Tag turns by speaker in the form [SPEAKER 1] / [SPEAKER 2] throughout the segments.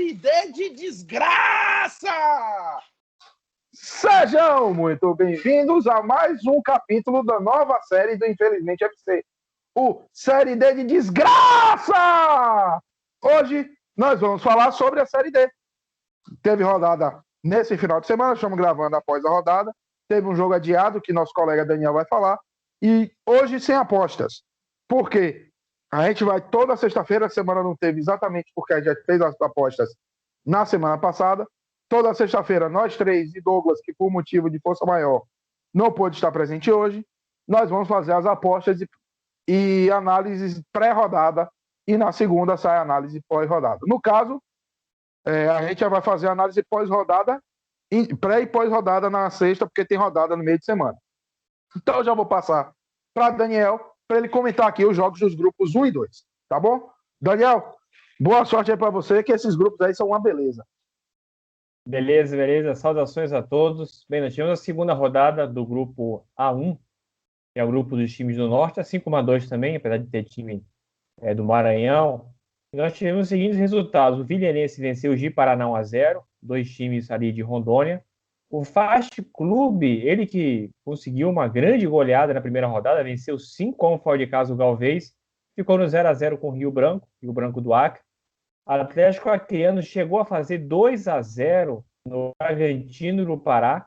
[SPEAKER 1] Série D de desgraça!
[SPEAKER 2] Sejam muito bem-vindos a mais um capítulo da nova série do Infelizmente FC, o Série D de desgraça! Hoje nós vamos falar sobre a Série D. Teve rodada nesse final de semana, estamos gravando após a rodada. Teve um jogo adiado que nosso colega Daniel vai falar. E hoje sem apostas. Por quê? A gente vai toda sexta-feira, a semana não teve exatamente porque a gente fez as apostas na semana passada. Toda sexta-feira, nós três e Douglas, que por motivo de força maior não pôde estar presente hoje, nós vamos fazer as apostas e análises pré-rodada, e na segunda sai a análise pós-rodada. No caso, a gente já vai fazer a análise pós-rodada, pré e pós-rodada na sexta, porque tem rodada no meio de semana. Então eu já vou passar para Daniel, para ele comentar aqui os jogos dos grupos 1 e 2, tá bom? Daniel, boa sorte aí para você, que esses grupos aí são uma beleza.
[SPEAKER 3] Beleza. Saudações a todos. Bem, nós tivemos a segunda rodada do grupo A1, que é o grupo dos times do Norte, assim como a 2 também, apesar de ter time do Maranhão. E nós tivemos os seguintes resultados. O Vilhenense venceu o Ji-Paraná 1-0, dois times ali de Rondônia. O Fast Clube, ele que conseguiu uma grande goleada na primeira rodada, venceu 5-1 fora de casa o Galvez, ficou no 0-0 com o Rio Branco do Acre. O Atlético Acreano chegou a fazer 2-0 no Bragantino do Pará,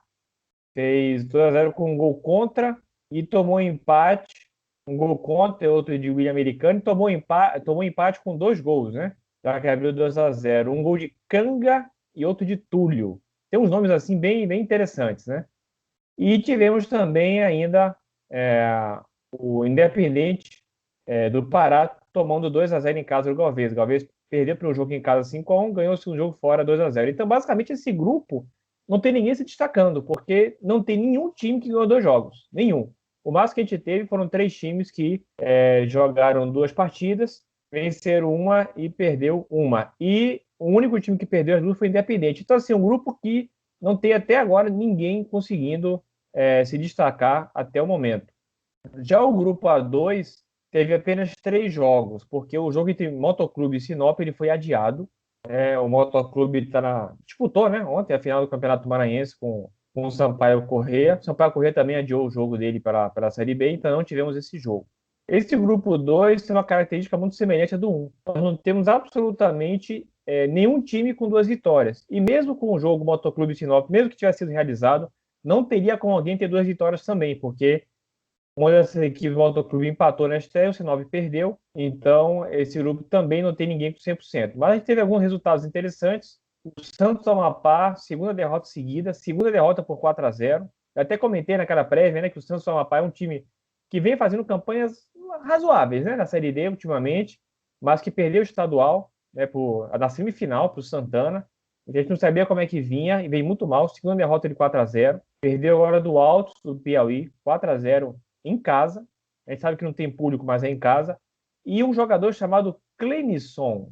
[SPEAKER 3] fez 2-0 com um gol contra e tomou empate, um gol contra e outro de William Americano, e tomou empate com 2 gols, né? Já que abriu 2-0, um gol de Canga e outro de Túlio. Tem uns nomes assim bem interessantes, né? E tivemos também ainda o Independente do Pará tomando 2-0 em casa do Galvez. O Galvez perdeu para um jogo em casa 5-1, ganhou o jogo fora 2-0. Então, basicamente, esse grupo não tem ninguém se destacando, porque não tem nenhum time que ganhou 2 jogos. Nenhum. O máximo que a gente teve foram 3 times que jogaram 2 partidas, venceram uma e perdeu uma. E o único time que perdeu as 2 foi o Independente. Então, assim, um grupo que não tem até agora ninguém conseguindo se destacar até o momento. Já o grupo A2 teve apenas 3 jogos, porque o jogo entre Motoclube e Sinop ele foi adiado. O Motoclube disputou, né, ontem a final do Campeonato Maranhense com o Sampaio Corrêa. O Sampaio Corrêa também adiou o jogo dele para a Série B, então não tivemos esse jogo. Esse grupo 2 tem uma característica muito semelhante à do 1. Nós não temos absolutamente nenhum time com 2 vitórias. E mesmo com o jogo Motoclube e Sinop, mesmo que tivesse sido realizado, não teria como alguém ter 2 vitórias também, porque uma dessas equipes do Motoclube empatou na estreia, o Sinop perdeu, então esse grupo também não tem ninguém com 100%. Mas a gente teve alguns resultados interessantes. O Santos Amapá, segunda derrota seguida, segunda derrota por 4-0. Eu até comentei naquela prévia, né, que o Santos Amapá é um time que vem fazendo campanhas razoáveis, né, na Série D ultimamente, mas que perdeu o estadual, né, na semifinal para o Santana. A gente não sabia como é que vinha e veio muito mal. Segunda derrota de 4-0. Perdeu agora do Altos, do Piauí, 4-0 em casa. A gente sabe que não tem público, mas é em casa. E um jogador chamado Clenison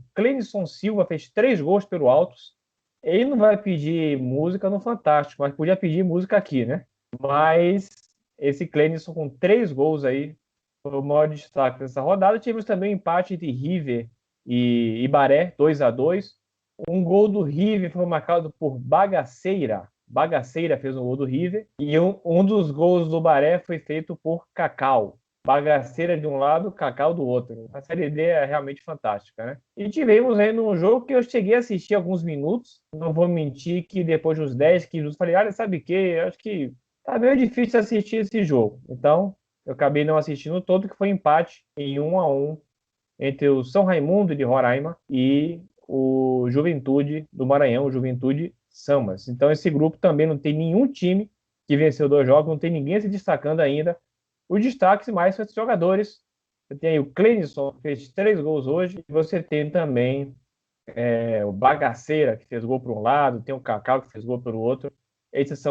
[SPEAKER 3] Silva fez 3 gols pelo Altos. Ele não vai pedir música no Fantástico, mas podia pedir música aqui, né? Mas esse Clenison com 3 gols aí foi o maior destaque dessa rodada. Tivemos também um empate entre River e Ibaré, 2-2. Um gol do River foi marcado por Bagaceira. Bagaceira fez um gol do River. E um dos gols do Baré foi feito por Cacau. Bagaceira de um lado, Cacau do outro. A Série D é realmente fantástica, né? E tivemos aí num jogo que eu cheguei a assistir alguns minutos. Não vou mentir que depois dos 10, 15 minutos, falei, olha, sabe o quê? Acho que tá meio difícil assistir esse jogo. Então, eu acabei não assistindo todo, que foi empate em 1-1 entre o São Raimundo de Roraima e o Juventude do Maranhão, o Juventude Samas. Então esse grupo também não tem nenhum time que venceu 2 jogos, não tem ninguém se destacando ainda. Os destaques mais são esses jogadores. Você tem aí o Clenison, que fez 3 gols hoje, e você tem também o Bagaceira, que fez gol por um lado, tem o Cacau, que fez gol pelo outro. Esses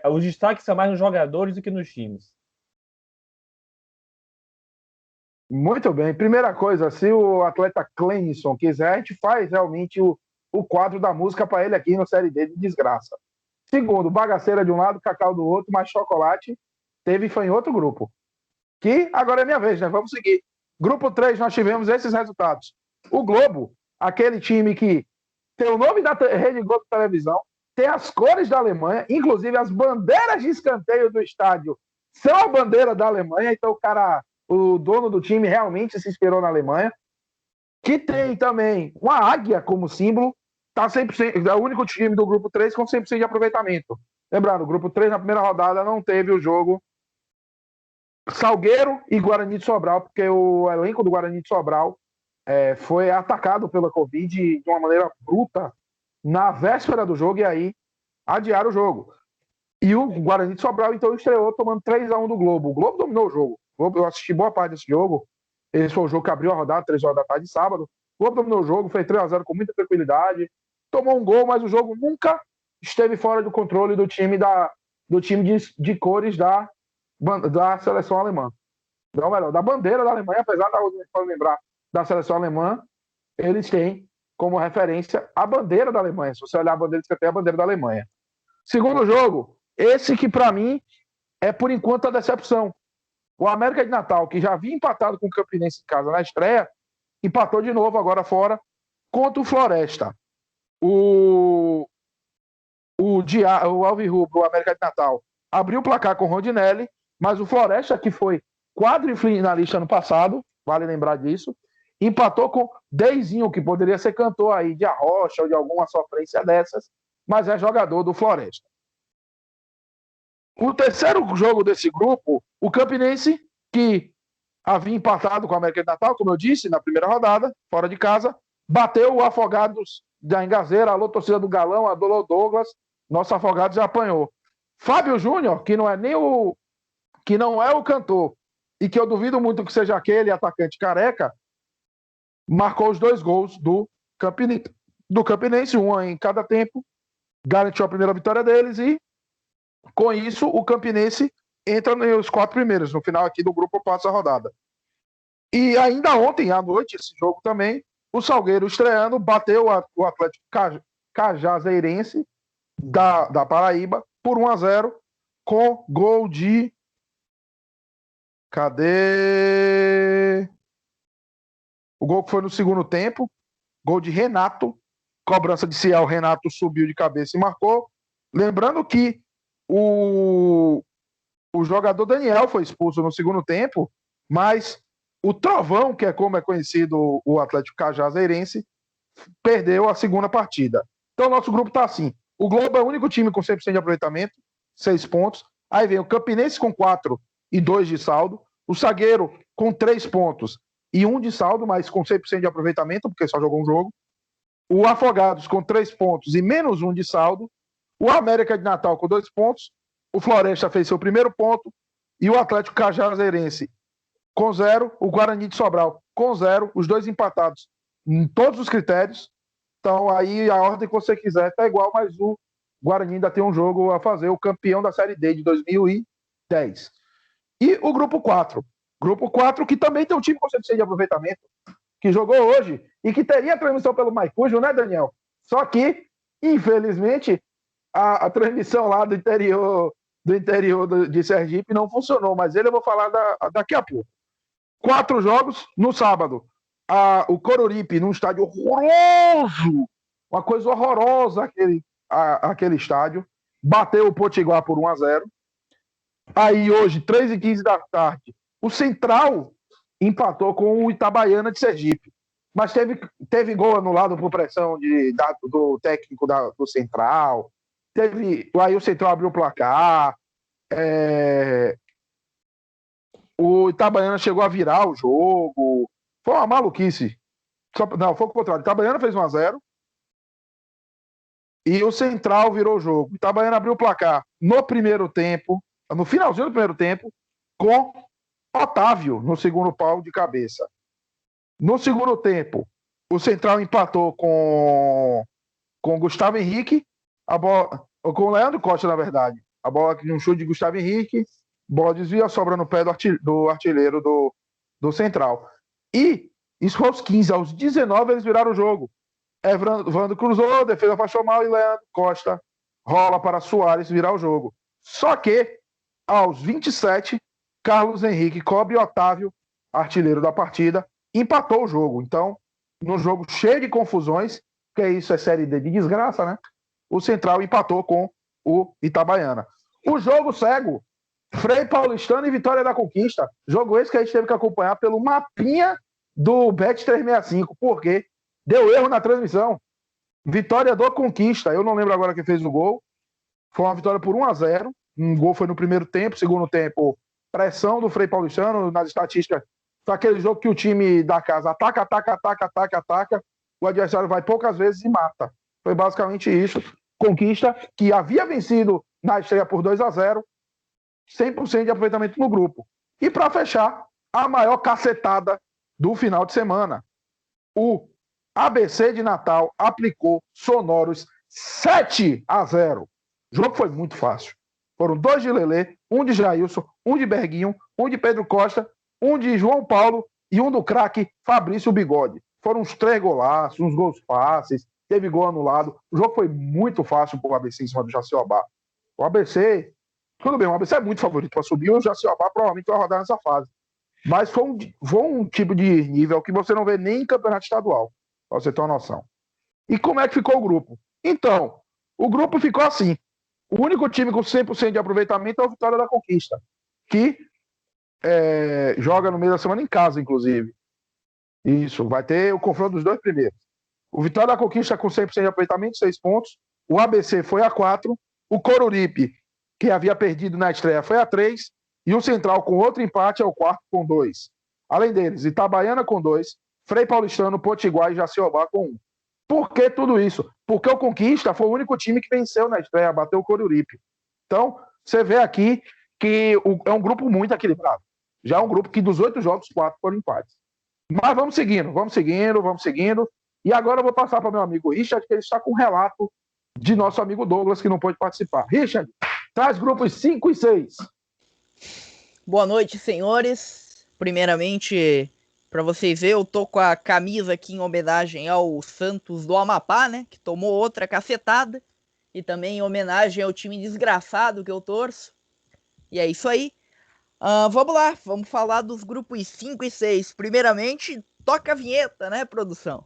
[SPEAKER 3] os destaques são mais nos jogadores do que nos times.
[SPEAKER 2] Muito bem. Primeira coisa, se o atleta Clenison quiser, a gente faz realmente o quadro da música para ele aqui no Série D de desgraça. Segundo, Bagaceira de um lado, Cacau do outro, mas Chocolate foi em outro grupo. Que agora é minha vez, né? Vamos seguir. Grupo 3, nós tivemos esses resultados. O Globo, aquele time que tem o nome da Rede Globo de televisão, tem as cores da Alemanha, inclusive as bandeiras de escanteio do estádio são a bandeira da Alemanha, então o dono do time realmente se inspirou na Alemanha, que tem também uma águia como símbolo, tá 100%, é o único time do grupo 3 com 100% de aproveitamento. Lembrando, o grupo 3 na primeira rodada não teve o jogo Salgueiro e Guarani de Sobral, porque o elenco do Guarani de Sobral foi atacado pela Covid de uma maneira bruta na véspera do jogo, e aí adiaram o jogo. E o Guarani de Sobral, então, estreou tomando 3-1 do Globo. O Globo dominou o jogo. Eu assisti boa parte desse jogo. Esse foi o jogo que abriu a rodada, 3 horas da tarde de sábado. O Globo dominou o jogo, fez 3-0 com muita tranquilidade. Tomou um gol, mas o jogo nunca esteve fora do controle do time de cores da seleção alemã. Não, melhor, da bandeira da Alemanha, apesar da pode lembrar da seleção alemã, eles têm como referência a bandeira da Alemanha. Se você olhar a bandeira, você tem a bandeira da Alemanha. Segundo jogo, esse que para mim é por enquanto a decepção. O América de Natal, que já havia empatado com o Campinense em casa na estreia, empatou de novo agora fora contra o Floresta. O Alvirrubro, o América de Natal, abriu o placar com o Rondinelli, mas o Floresta, que foi quadrifinalista ano passado, vale lembrar disso, empatou com Deizinho, que poderia ser cantor aí de Arrocha ou de alguma sofrência dessas, mas é jogador do Floresta. O terceiro jogo desse grupo, o Campinense, que havia empatado com o América de Natal, como eu disse, na primeira rodada, fora de casa, bateu o Afogados da Engazeira, alô, torcida do Galão, a Dolô Douglas, nosso Afogados já apanhou. Fábio Júnior, que não é o cantor, e que eu duvido muito que seja aquele atacante careca, marcou os 2 gols do Campinense, um em cada tempo, garantiu a primeira vitória deles e, com isso, o Campinense entra nos 4 primeiros. No final aqui do grupo passa a rodada. E ainda ontem à noite, esse jogo também, o Salgueiro estreando, bateu o Atlético Cajazeirense da Paraíba por 1-0 com gol de... Cadê? O gol que foi no segundo tempo, gol de Renato, cobrança de Ciel, Renato subiu de cabeça e marcou. Lembrando que o jogador Daniel foi expulso no segundo tempo, mas o Trovão, que é como é conhecido o Atlético Cajazeirense, perdeu a segunda partida. Então o nosso grupo está assim. O Globo é o único time com 100% de aproveitamento, 6 pontos. Aí vem o Campinense com 4 e 2 de saldo. O Salgueiro com 3 pontos e 1 de saldo, mas com 100% de aproveitamento, porque só jogou um jogo. O Afogados com 3 pontos e menos 1 de saldo. O América de Natal com 2 pontos. O Floresta fez seu primeiro ponto. E o Atlético Cajazeirense com 0. O Guarani de Sobral com 0. Os dois empatados em todos os critérios. Então, aí a ordem que você quiser tá igual, mas o Guarani ainda tem um jogo a fazer. O campeão da Série D de 2010. E o Grupo 4. Grupo 4, que também tem um time com 100% de aproveitamento, que jogou hoje e que teria transmissão pelo Maicujo, né, Daniel? Só que, infelizmente, a transmissão lá do interior de Sergipe não funcionou, mas ele eu vou falar daqui a pouco. 4 jogos no sábado. O Coruripe, num estádio horroroso, uma coisa horrorosa aquele estádio, bateu o Potiguar por 1-0. Aí hoje, 3h15 da tarde, o Central empatou com o Itabaiana de Sergipe. Mas teve gol anulado por pressão do técnico do Central. Aí o Central abriu o placar. O Itabaiana chegou a virar o jogo. Foi uma maluquice. Não, foi o contrário. O Itabaiana fez 1-0 e o Central virou o jogo. O Itabaiana abriu o placar no primeiro tempo, no finalzinho do primeiro tempo, com Otávio no segundo pau de cabeça. No segundo tempo, o Central empatou com Gustavo Henrique, com o Leandro Costa, na verdade. A bola que um chute de Gustavo Henrique, bola desvia, sobra no pé do artilheiro do Central. E isso foi aos 15, aos 19 eles viraram o jogo. Evandro cruzou, defesa afastou mal e Leandro Costa rola para Soares virar o jogo. Só que, aos 27, Carlos Henrique cobre Otávio, artilheiro da partida, empatou o jogo. Então, num jogo cheio de confusões, porque isso é Série D de desgraça, né? O Central empatou com o Itabaiana. O jogo cego, Frei Paulistano e Vitória da Conquista. Jogo esse que a gente teve que acompanhar pelo mapinha do Bet365, porque deu erro na transmissão. Vitória do Conquista. Eu não lembro agora quem fez o gol. Foi uma vitória por 1-0. Um gol foi no primeiro tempo. Segundo tempo, pressão do Frei Paulistano. Nas estatísticas, foi aquele jogo que o time da casa ataca, ataca, ataca, ataca, ataca. O adversário vai poucas vezes e mata. Foi basicamente isso. Conquista, que havia vencido na estreia por 2-0, 100% de aproveitamento no grupo. E para fechar, a maior cacetada do final de semana. O ABC de Natal aplicou sonoros 7-0. O jogo foi muito fácil. Foram 2 de Lelê, 1 de Jailson, 1 de Berguinho, 1 de Pedro Costa, 1 de João Paulo e 1 do craque Fabrício Bigode. Foram uns 3 golaços, uns gols fáceis, teve gol anulado. O jogo foi muito fácil para o ABC em cima do Jaciobá. O ABC, tudo bem, o ABC é muito favorito para subir, o Jaciobá provavelmente vai rodar nessa fase. Mas foi um tipo de nível que você não vê nem em campeonato estadual, para você ter uma noção. E como é que ficou o grupo? Então, o grupo ficou assim. O único time com 100% de aproveitamento é o Vitória da Conquista, que joga no meio da semana em casa, inclusive. Isso, vai ter o confronto dos 2 primeiros. O Vitória da Conquista com 100% de aproveitamento, 6 pontos. O ABC foi a 4. O Coruripe, que havia perdido na estreia, foi a 3. E o Central, com outro empate, é o 4 com 2. Além deles, Itabaiana com 2. Frei Paulistano, Potiguar e Jaciobá com 1. Por que tudo isso? Porque o Conquista foi o único time que venceu na estreia, bateu o Coruripe. Então, você vê aqui que é um grupo muito equilibrado. Já é um grupo que dos 8 jogos, 4 foram empates. Mas vamos seguindo. E agora eu vou passar para meu amigo Richard, que ele está com um relato de nosso amigo Douglas, que não pôde participar. Richard, traz grupos 5 e 6.
[SPEAKER 4] Boa noite, senhores. Primeiramente, para vocês verem, eu tô com a camisa aqui em homenagem ao Santos do Amapá, né? Que tomou outra cacetada. E também em homenagem ao time desgraçado que eu torço. E é isso aí. Vamos lá, vamos falar dos grupos 5 e 6. Primeiramente, toca a vinheta, né, produção?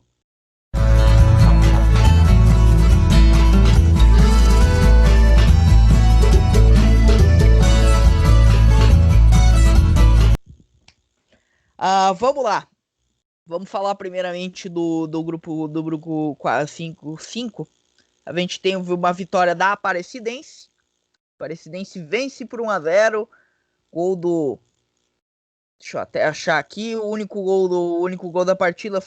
[SPEAKER 4] Vamos lá. Vamos falar primeiramente do grupo 5. A gente tem uma vitória da Aparecidense. Aparecidense vence por 1-0. Gol do... Deixa eu até achar aqui. O único gol da partida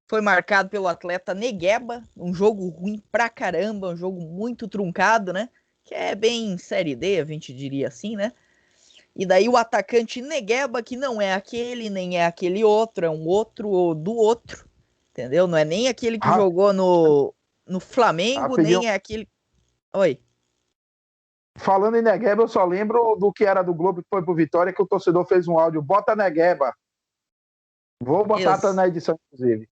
[SPEAKER 4] foi marcado pelo atleta Negueba. Um jogo ruim pra caramba. Um jogo muito truncado, né? Que é bem Série D, a gente diria assim, né? E daí o atacante Negueba, que não é aquele, nem é aquele outro. É um outro do outro. Entendeu? Não é nem aquele que jogou no Flamengo, nem é aquele... Oi.
[SPEAKER 2] Falando em Negueba, eu só lembro do que era do Globo, que foi pro Vitória, que o torcedor fez um áudio, bota Negueba. Vou botar na edição, inclusive.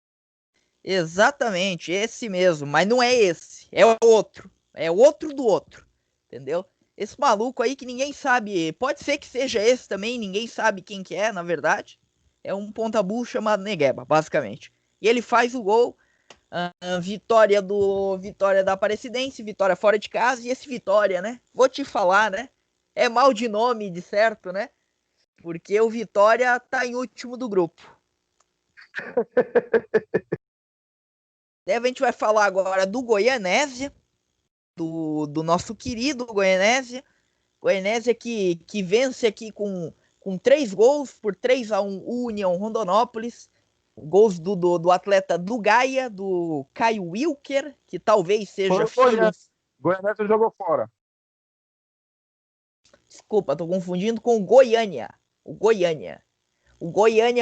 [SPEAKER 4] Exatamente, esse mesmo, mas não é esse, é outro. É outro do outro, entendeu? Esse maluco aí que ninguém sabe, pode ser que seja esse também, ninguém sabe quem que é, na verdade. É um ponta-burro chamado Negueba, basicamente. E ele faz o gol. Vitória da Aparecidense, vitória fora de casa. E esse Vitória, né? Vou te falar, né? É mal de nome, de certo, né? Porque o Vitória tá em último do grupo. A gente vai falar agora do Goianésia, do nosso querido Goianésia. Goianésia que vence aqui com 3 gols por 3-1 o União Rondonópolis. Gols do atleta do Gaia, do Caio Wilker, que talvez seja filho...
[SPEAKER 2] Goianésia jogou fora.
[SPEAKER 4] Desculpa, tô confundindo com o Goiânia. O Goiânia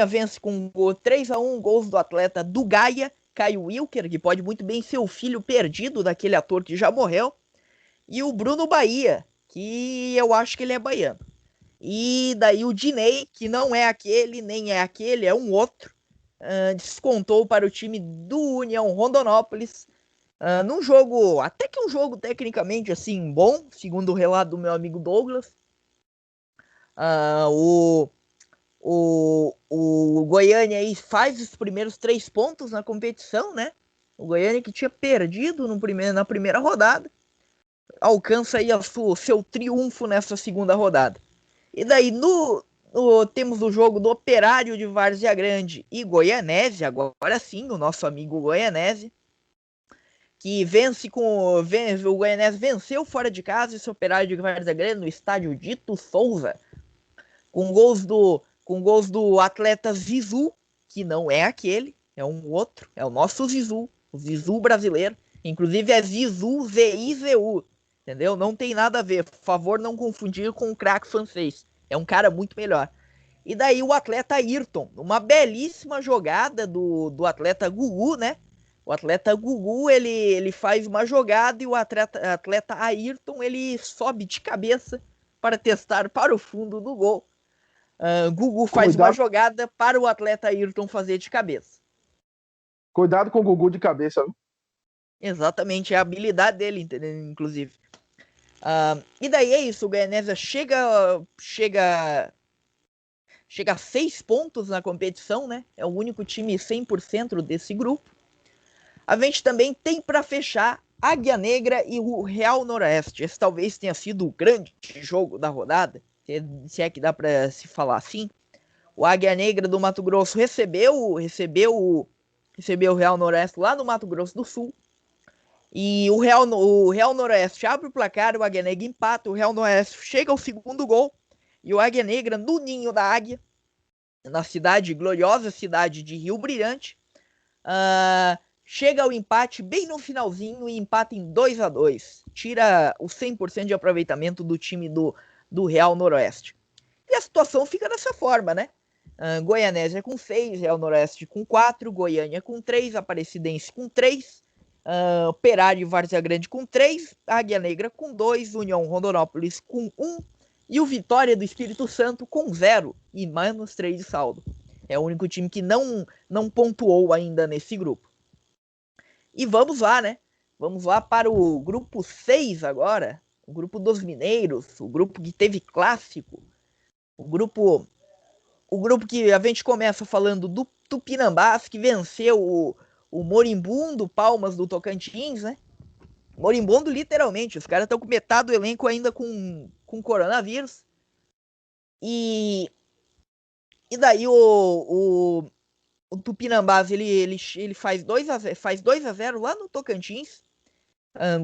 [SPEAKER 4] vence com 3-1, gols do atleta do Gaia, Caio Wilker, que pode muito bem ser o filho perdido daquele ator que já morreu. E o Bruno Bahia, que eu acho que ele é baiano. E daí o Dinei, que não é aquele, nem é aquele, é um outro. Descontou para o time do União Rondonópolis num jogo, até que um jogo tecnicamente assim bom, segundo o relato do meu amigo Douglas. O Goiânia aí faz os primeiros 3 pontos na competição, né? O Goiânia que tinha perdido na primeira rodada, alcança aí o seu triunfo nessa segunda rodada. E daí temos o jogo do Operário de Várzea Grande e Goianese, agora sim, o nosso amigo Goianese, que o Goianese venceu fora de casa esse Operário de Várzea Grande no estádio Dito Souza, com gols do atleta Zizu, que não é aquele, é um outro, é o nosso Zizu, o Zizu brasileiro, inclusive é Zizu, Z-I-Z-U, entendeu? Não tem nada a ver, por favor não confundir com o craque francês, é um cara muito melhor. E daí o atleta Ayrton, uma belíssima jogada do atleta Gugu, né? O atleta Gugu, ele faz uma jogada e o atleta Ayrton, ele sobe de cabeça para testar para o fundo do gol. Gugu faz uma jogada para o atleta Ayrton fazer de cabeça.
[SPEAKER 2] Cuidado com o Gugu de cabeça. Viu?
[SPEAKER 4] Exatamente, é a habilidade dele, inclusive. E daí é isso, o Goianésia chega a 6 pontos na competição, né? É o único time 100% desse grupo. A gente também tem para fechar Águia Negra e o Real Noroeste. Esse talvez tenha sido o grande jogo da rodada, se é que dá para se falar assim. O Águia Negra do Mato Grosso recebeu o Real Noroeste lá no Mato Grosso do Sul. E o Real Noroeste abre o placar, o Águia Negra empata, o Real Noroeste chega ao segundo gol. E o Águia Negra, no ninho da Águia, na gloriosa cidade de Rio Brilhante, chega ao empate bem no finalzinho e empata em 2-2. Tira o 100% de aproveitamento do time do Real Noroeste. E a situação fica dessa forma, né? Goianésia com 6, Real Noroeste com 4, Goiânia com 3, Aparecidense com 3, Operário e Várzea Grande com 3, Águia Negra com 2, União Rondonópolis com 1 e o Vitória do Espírito Santo com 0 e menos 3 de saldo. É o único time que não pontuou ainda nesse grupo. E vamos lá, né? Vamos lá para o grupo 6 agora, o grupo dos mineiros, o grupo que teve clássico, o grupo que a gente começa falando do Tupinambás, que venceu o moribundo Palmas do Tocantins, né? Moribundo literalmente, os caras estão com metade do elenco ainda com coronavírus. E daí o Tupinambás, ele faz 2-0 lá no Tocantins.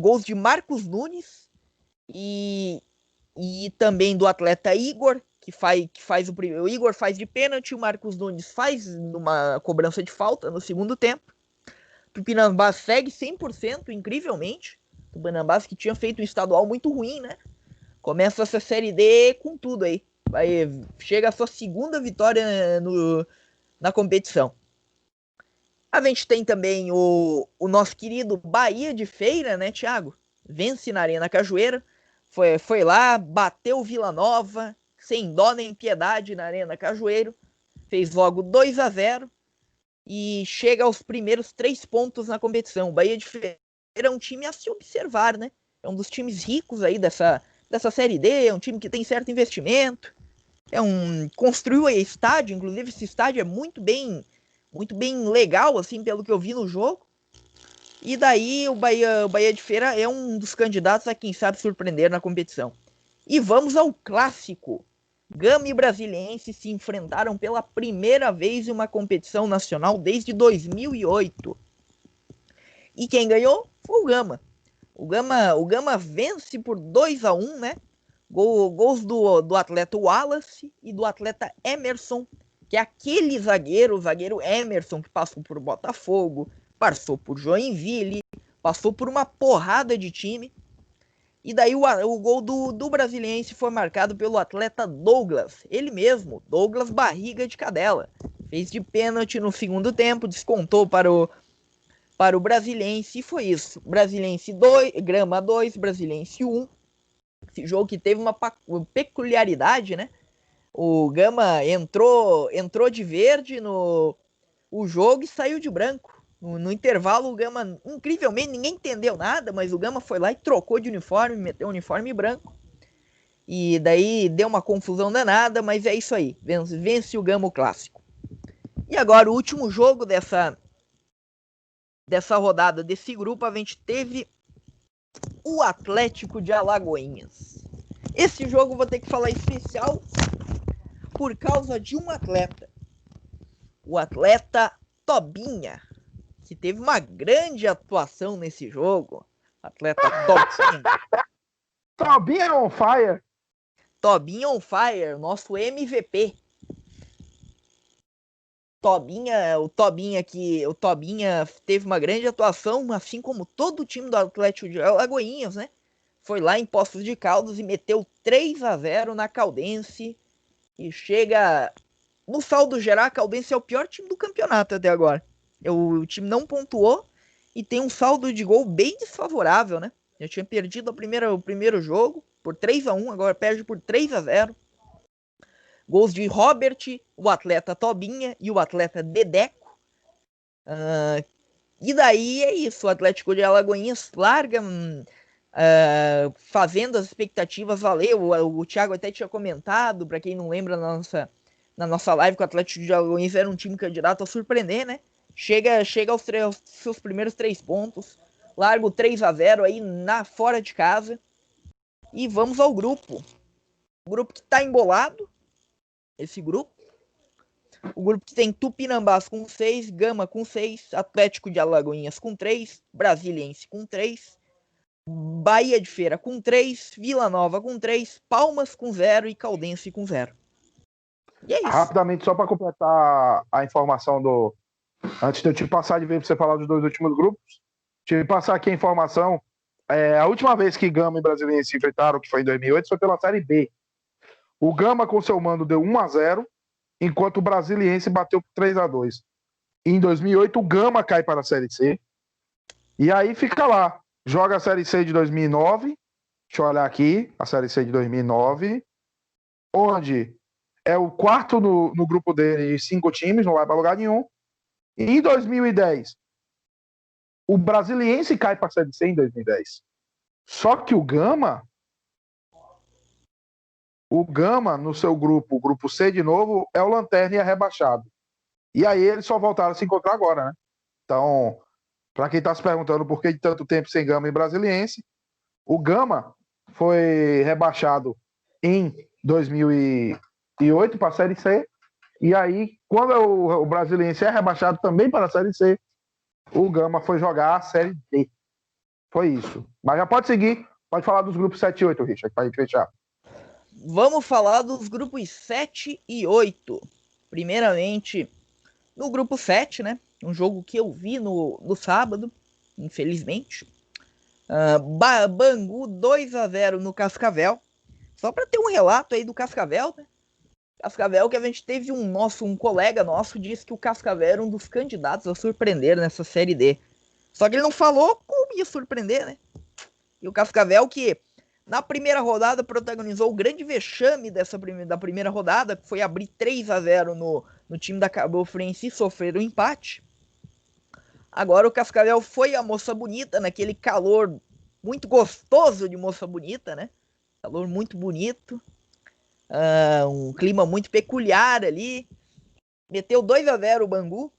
[SPEAKER 4] Gols de Marcos Nunes e também do atleta Igor, que faz o primeiro. O Igor faz de pênalti, o Marcos Nunes faz numa cobrança de falta no segundo tempo. O Tupinambás segue 100%, incrivelmente. O Tupinambás que tinha feito um estadual muito ruim, né? Começa essa Série D com tudo aí. Chega a sua segunda vitória na competição. A gente tem também o nosso querido Bahia de Feira, né, Thiago? Vence na Arena Cajueira. Foi lá, bateu o Vila Nova, sem dó nem piedade na Arena Cajueiro. Fez logo 2-0 e chega aos primeiros 3 pontos na competição. O Bahia de Feira é um time a se observar, né? É um dos times ricos aí dessa Série D, é um time que tem certo investimento. Construiu aí estádio, inclusive esse estádio é muito bem legal, assim, pelo que eu vi no jogo. E daí o Bahia de Feira é um dos candidatos a quem sabe surpreender na competição. E vamos ao clássico. Gama e Brasiliense se enfrentaram pela primeira vez em uma competição nacional desde 2008. E quem ganhou foi o Gama. O Gama vence por 2-1, né? Gols do atleta Wallace e do atleta Emerson, que é aquele zagueiro, o zagueiro Emerson, que passou por Botafogo, passou por Joinville, passou por uma porrada de time. E daí o gol do Brasiliense foi marcado pelo atleta Douglas, ele mesmo, Douglas Barriga de Cadela. Fez de pênalti no segundo tempo, descontou para o Brasiliense e foi isso. Brasiliense 2, Gama 2, Brasiliense 1. Esse jogo que teve uma peculiaridade, né? O Gama entrou de verde no jogo e saiu de branco. No intervalo, o Gama, incrivelmente, ninguém entendeu nada, mas o Gama foi lá e trocou de uniforme, meteu um uniforme branco. E daí deu uma confusão danada, mas é isso aí. Vence o Gama o clássico. E agora o último jogo dessa rodada desse grupo, a gente teve o Atlético de Alagoinhas. Esse jogo eu vou ter que falar especial por causa de um atleta. O atleta Tobinha, que teve uma grande atuação nesse jogo. Atleta Tobinha.
[SPEAKER 2] Tobinha on fire.
[SPEAKER 4] Tobinha on fire, nosso MVP. O Tobinha teve uma grande atuação, assim como todo o time do Atlético de Alagoinhas, né? Foi lá em Poços de Caldas e meteu 3-0 na Caldense. E chega... No saldo geral, a Caldense é o pior time do campeonato até agora. O time não pontuou e tem um saldo de gol bem desfavorável, né? Já tinha perdido o primeiro jogo por 3-1, agora perde por 3-0. Gols de Robert, o atleta Tobinha e o atleta Dedeco. E daí é isso, o Atlético de Alagoinhas larga fazendo as expectativas valer. O Thiago até tinha comentado, para quem não lembra, na nossa live, que o Atlético de Alagoinhas era um time candidato a surpreender, né? Chega aos seus primeiros 3 pontos, larga o 3-0 aí fora de casa. E vamos ao grupo. O grupo que tá embolado, esse grupo. O grupo que tem Tupinambás com 6, Gama com 6, Atlético de Alagoinhas com 3, Brasiliense com 3, Bahia de Feira com 3, Vila Nova com 3, Palmas com 0 e Caldense com 0. E é isso.
[SPEAKER 2] Rapidamente, só para completar a informação do... Antes de eu te passar de vez para você falar dos 2 últimos grupos, te passar aqui a informação. A última vez que Gama e Brasiliense se enfrentaram, que foi em 2008, foi pela Série B. O Gama, com seu mando, deu 1-0, enquanto o Brasiliense bateu por 3-2. Em 2008, o Gama cai para a Série C. E aí fica lá. Joga a Série C de 2009. Deixa eu olhar aqui. A Série C de 2009. Onde é o quarto no grupo dele de 5 times, não vai para lugar nenhum. E em 2010, o Brasiliense cai para a Série C em 2010. Só que o Gama, no seu grupo, o grupo C de novo, é o Lanterna e é rebaixado. E aí eles só voltaram a se encontrar agora, né? Então, para quem está se perguntando por que de tanto tempo sem Gama e Brasiliense, o Gama foi rebaixado em 2008 para a Série C. E aí, quando o Brasiliense é rebaixado também para a Série C, o Gama foi jogar a Série D. Foi isso. Mas já pode seguir. Pode falar dos grupos 7 e 8, Richard, para a gente fechar.
[SPEAKER 4] Vamos falar dos grupos 7 e 8. Primeiramente, no grupo 7, né? Um jogo que eu vi no sábado, infelizmente. Bangu 2-0 no Cascavel. Só para ter um relato aí do Cascavel, né? Cascavel, que a gente teve um colega nosso disse que o Cascavel era um dos candidatos a surpreender nessa Série D. Só que ele não falou como ia surpreender, né? E o Cascavel, que na primeira rodada protagonizou o grande vexame da primeira rodada, que foi abrir 3-0 no time da Cabo Friense e sofrer um empate. Agora o Cascavel foi a Moça Bonita, naquele calor muito gostoso de Moça Bonita, né? Calor muito bonito. Um clima muito peculiar ali. Meteu 2-0 o Bangu.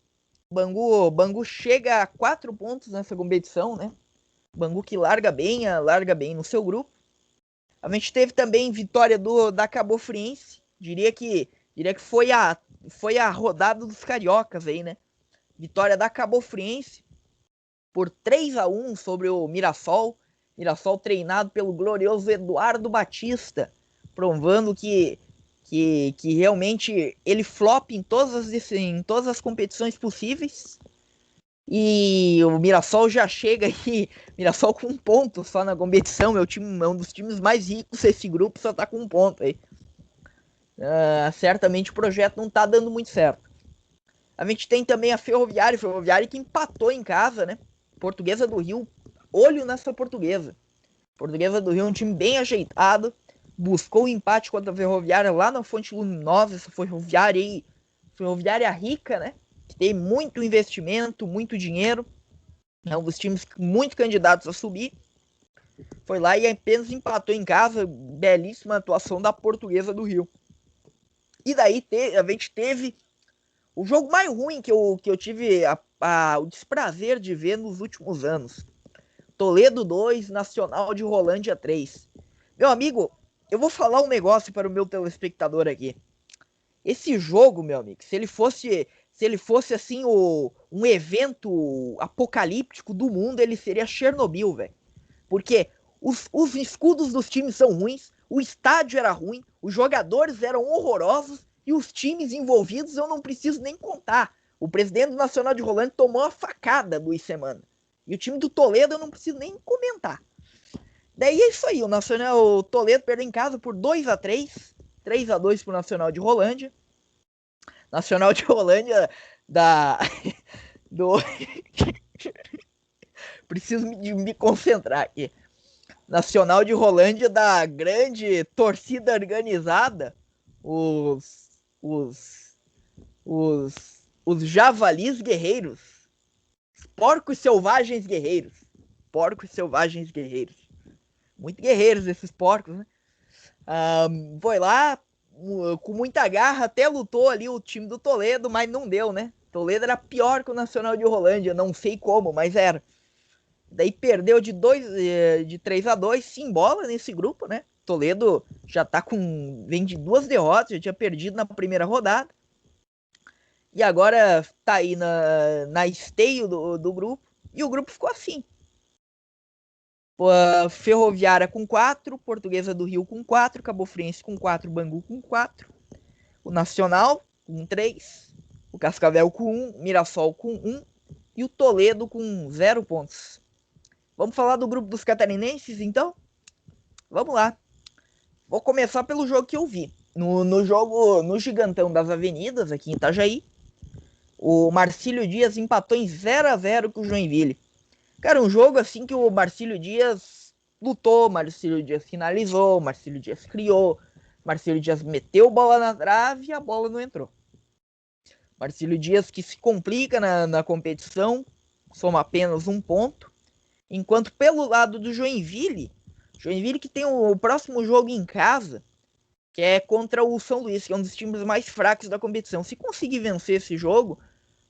[SPEAKER 4] Bangu chega a 4 pontos nessa competição, né? Bangu que larga bem no seu grupo. A gente teve também vitória da Cabo Friense. Diria que foi a rodada dos cariocas aí, né? Vitória da Cabo Friense por 3-1 sobre o Mirassol. Mirassol treinado pelo glorioso Eduardo Batista, provando que realmente ele flop em todas as competições possíveis. E o Mirassol já chega aí, Mirassol com 1 ponto só na competição, é um dos times mais ricos desse grupo, só tá com 1 ponto aí. Certamente o projeto não tá dando muito certo. A gente tem também a Ferroviária que empatou em casa, né? Portuguesa do Rio, olho nessa Portuguesa. Portuguesa do Rio é um time bem ajeitado, buscou o empate contra a Ferroviária lá na Fonte Luminosa, essa Ferroviária rica, né? Que tem muito investimento, muito dinheiro, é um dos times muito candidatos a subir. Foi lá e apenas empatou em casa, belíssima atuação da Portuguesa do Rio. E daí a gente teve o jogo mais ruim que eu tive a o desprazer de ver nos últimos anos. Toledo 2, Nacional de Rolândia 3. Meu amigo, eu vou falar um negócio para o meu telespectador aqui. Esse jogo, meu amigo, se ele fosse assim um evento apocalíptico do mundo, ele seria Chernobyl, velho. Porque os escudos dos times são ruins, o estádio era ruim, os jogadores eram horrorosos e os times envolvidos eu não preciso nem contar. O presidente do Nacional de Rolândia tomou uma facada do Semana. E o time do Toledo eu não preciso nem comentar. Daí é isso aí, o Toledo perdeu em casa por 2-3, 3-2 pro Nacional de Rolândia. Nacional de Rolândia preciso me concentrar aqui. Nacional de Rolândia da grande torcida organizada, os javalis guerreiros, os porcos selvagens guerreiros, muito guerreiros esses porcos, né? Foi lá, com muita garra, até lutou ali o time do Toledo, mas não deu, né? Toledo era pior que o Nacional de Rolândia, não sei como, mas era. Daí perdeu de 3-2, se embola nesse grupo, né? Toledo já vem de 2 derrotas, já tinha perdido na primeira rodada. E agora tá aí na esteio do grupo. E o grupo ficou assim. Ferroviária com 4, Portuguesa do Rio com 4, Cabo Friense com 4, Bangu com 4. O Nacional com 3, o Cascavel com 1, Mirassol com 1 e o Toledo com 0 pontos. Vamos falar do grupo dos catarinenses, então? Vamos lá. Vou começar pelo jogo que eu vi. No Gigantão das Avenidas, aqui em Itajaí, o Marcílio Dias empatou em 0-0 com o Joinville. Cara, um jogo assim que o Marcílio Dias lutou, Marcílio Dias finalizou, Marcílio Dias criou, Marcílio Dias meteu bola na trave e a bola não entrou. Marcílio Dias que se complica na competição, soma apenas 1 ponto. Enquanto pelo lado do Joinville que tem o próximo jogo em casa, que é contra o São Luís, que é um dos times mais fracos da competição. Se conseguir vencer esse jogo,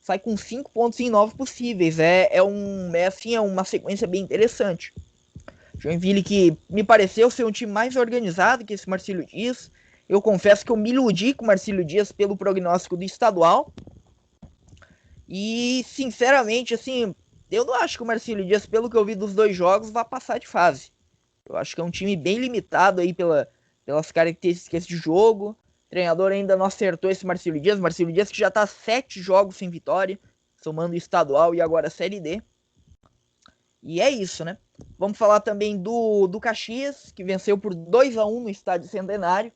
[SPEAKER 4] sai com 5 pontos em 9 possíveis. É uma sequência bem interessante. Joinville que me pareceu ser um time mais organizado que esse Marcílio Dias. Eu confesso que eu me iludi com o Marcílio Dias pelo prognóstico do estadual. E, sinceramente, assim, eu não acho que o Marcílio Dias, pelo que eu vi dos 2 jogos, vai passar de fase. Eu acho que é um time bem limitado aí pelas características de jogo. O treinador ainda não acertou esse Marcílio Dias. Marcílio Dias que já tá 7 jogos sem vitória, somando o estadual e agora a Série D. E é isso, né? Vamos falar também do Caxias, que venceu por 2-1 no Estádio Centenário.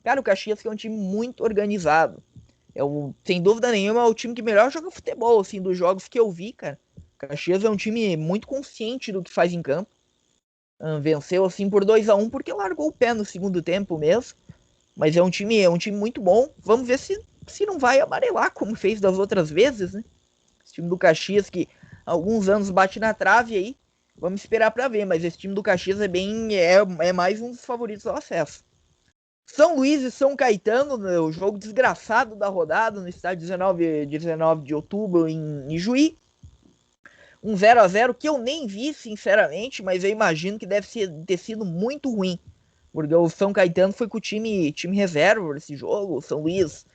[SPEAKER 4] Cara, o Caxias que é um time muito organizado. Sem dúvida nenhuma, é o time que melhor joga futebol, assim, dos jogos que eu vi, cara. O Caxias é um time muito consciente do que faz em campo. Venceu, assim, por 2-1, porque largou o pé no segundo tempo mesmo. Mas é um time muito bom. Vamos ver se não vai amarelar, como fez das outras vezes, né? Esse time do Caxias que há alguns anos bate na trave aí. Vamos esperar para ver, mas esse time do Caxias é mais um dos favoritos ao acesso. São Luís e São Caetano, o jogo desgraçado da rodada no estádio 19 de outubro em Juí. Um 0-0 que eu nem vi, sinceramente, mas eu imagino que deve ter sido muito ruim. Porque o São Caetano foi com o time reserva nesse jogo. O São Luís,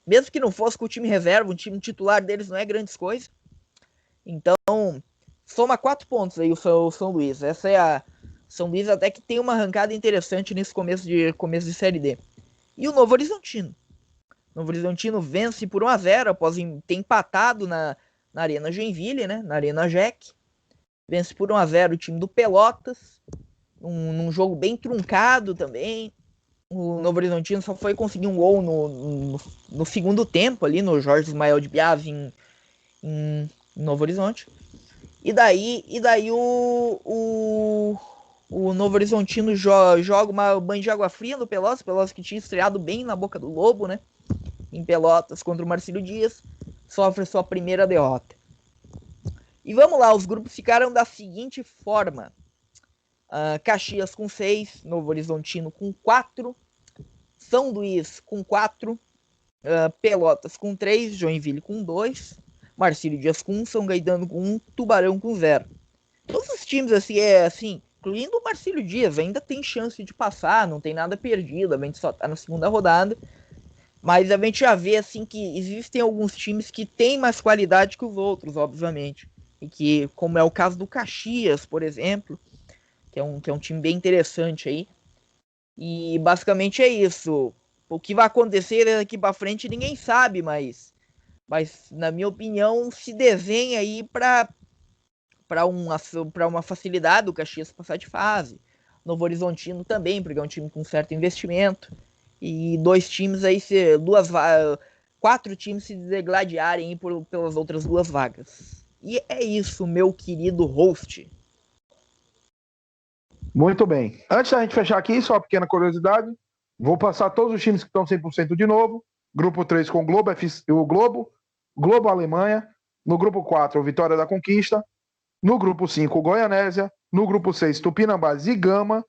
[SPEAKER 4] mesmo que não fosse com o time reserva, o time titular deles não é grandes coisas. Então, soma 4 pontos aí o São Luís. Essa é a São Luís até que tem uma arrancada interessante nesse começo de Série D. E o Novo Horizontino. O Novo Horizontino vence por 1-0 após ter empatado na Arena Joinville, né? Na Arena Jack. Vence por 1-0 o time do Pelotas. Num jogo bem truncado também. O Novo Horizontino só foi conseguir um gol no segundo tempo ali, no Jorge Ismael de Biave em Novo Horizonte. E daí o Novo Horizontino joga uma banho de água fria no Pelotas. Pelotas que tinha estreado bem na boca do Lobo, né? Em Pelotas contra o Marcílio Dias. Sofre sua primeira derrota. E vamos lá, os grupos ficaram da seguinte forma. Caxias com 6, Novo Horizontino com 4, São Luís com 4, Pelotas com 3, Joinville com 2, Marcílio Dias com 1, São Gaetano com 1, Tubarão com 0. Todos os times, assim, incluindo o Marcílio Dias, ainda tem chance de passar, não tem nada perdido, a gente só tá na segunda rodada. Mas a gente já vê, assim, que existem alguns times que têm mais qualidade que os outros, obviamente. E que, como é o caso do Caxias, por exemplo, que é um time bem interessante aí. E basicamente é isso. O que vai acontecer daqui para frente ninguém sabe, mas na minha opinião se desenha aí para uma facilidade do Caxias passar de fase. Novo Horizontino também, porque é um time com certo investimento. E 4 times se degladiarem pelas outras 2 vagas. E é isso, meu querido host.
[SPEAKER 2] Muito bem. Antes da gente fechar aqui, só uma pequena curiosidade. Vou passar todos os times que estão 100% de novo. Grupo 3 com o Globo Alemanha. No grupo 4, o Vitória da Conquista. No grupo 5, o Goianésia. No grupo 6, Tupinambás e Gama.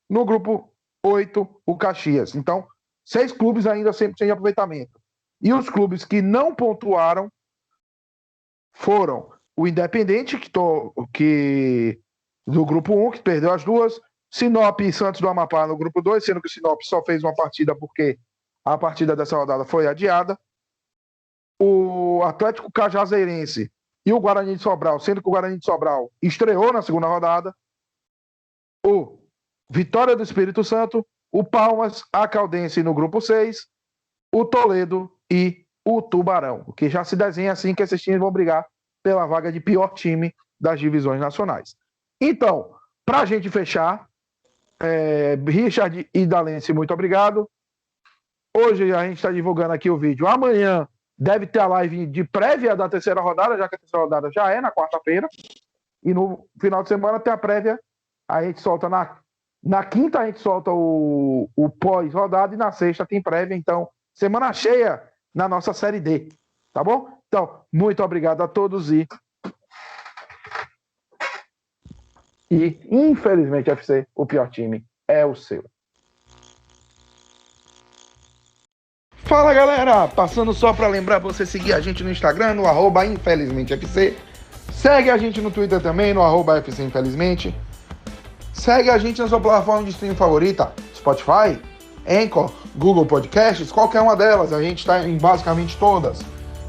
[SPEAKER 2] No grupo 8, o Caxias. Então, 6 clubes ainda 100% de aproveitamento. E os clubes que não pontuaram foram o Independente, do grupo 1, que perdeu as 2, Sinop e Santos do Amapá no grupo 2, sendo que o Sinop só fez uma partida porque a partida dessa rodada foi adiada. O Atlético Cajazeirense e o Guarani de Sobral, sendo que o Guarani de Sobral estreou na segunda rodada. O Vitória do Espírito Santo, o Palmas, a Caldense no grupo 6, o Toledo e o Tubarão, o que já se desenha assim que esses times vão brigar pela vaga de pior time das divisões nacionais. Então, para a gente fechar, Richard e Dalense, muito obrigado. Hoje a gente está divulgando aqui o vídeo. Amanhã deve ter a live de prévia da terceira rodada, já que a terceira rodada já é na quarta-feira. E no final de semana tem a prévia. A gente solta na quinta, a gente solta o pós-rodada e na sexta tem prévia. Então, semana cheia na nossa Série D. Tá bom? Então, muito obrigado a todos e infelizmente, FC, o pior time é o seu. Fala, galera! Passando só para lembrar você seguir a gente no Instagram, no @infelizmentefc. Segue a gente no Twitter também, no @FCInfelizmente. Segue a gente na sua plataforma de streaming favorita, Spotify, Anchor, Google Podcasts, qualquer uma delas. A gente está em basicamente todas.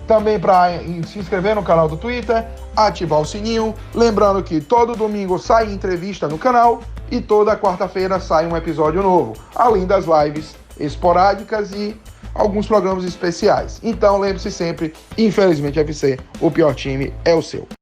[SPEAKER 2] Também para se inscrever no canal do Twitter, ativar o sininho. Lembrando que todo domingo sai entrevista no canal e toda quarta-feira sai um episódio novo, além das lives esporádicas e alguns programas especiais. Então lembre-se sempre, infelizmente FC, o pior time é o seu.